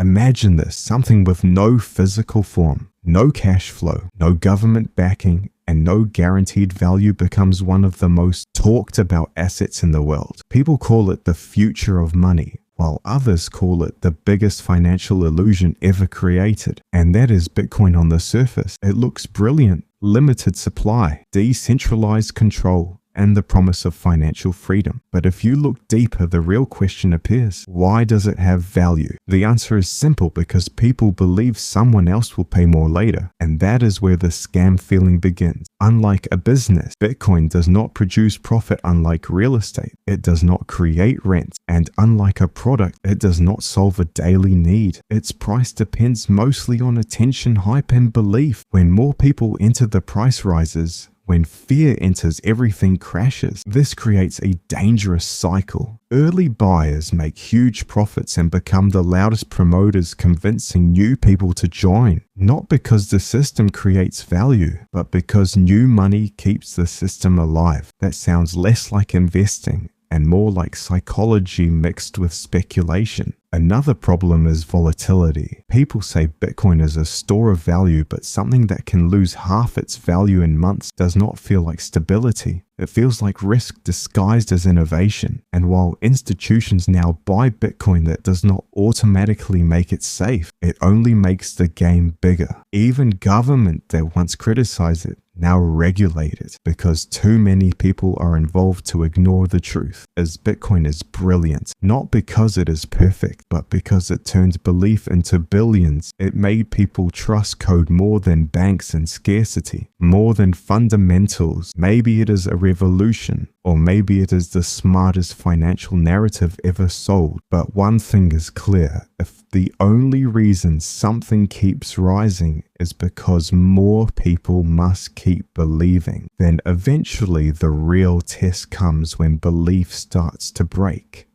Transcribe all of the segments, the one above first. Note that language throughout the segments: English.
Imagine this, something with no physical form, no cash flow, no government backing, and no guaranteed value becomes one of the most talked about assets in the world. People call it the future of money, while others call it the biggest financial illusion ever created. And that is Bitcoin on the surface. It looks brilliant, limited supply, decentralized control, and the promise of financial freedom. But if you look deeper, the real question appears. Why does it have value? The answer is simple: because people believe someone else will pay more later. And that is where the scam feeling begins. Unlike a business, Bitcoin does not produce profit. Unlike real estate, it does not create rent. And unlike a product, it does not solve a daily need. Its price depends mostly on attention, hype, and belief. When more people enter, the price rises. When fear enters, everything crashes. This creates a dangerous cycle. Early buyers make huge profits and become the loudest promoters, convincing new people to join. Not because the system creates value, but because new money keeps the system alive. That sounds less like investing and more like psychology mixed with speculation. Another problem is volatility. People say Bitcoin is a store of value, but something that can lose half its value in months does not feel like stability. It feels like risk disguised as innovation. And while institutions now buy Bitcoin, that does not automatically make it safe. It only makes the game bigger. Even government that once criticized it now regulate it because too many people are involved to ignore the truth. As Bitcoin is brilliant, not because it is perfect, but because it turned belief into billions. It made people trust code more than banks and scarcity, more than fundamentals. Maybe it is a revolution, or maybe it is the smartest financial narrative ever sold. But one thing is clear: if the only reason something keeps rising is because more people must keep believing, then eventually the real test comes when belief starts to break.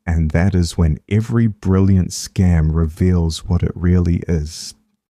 And that is when every brilliant scam reveals what it really is.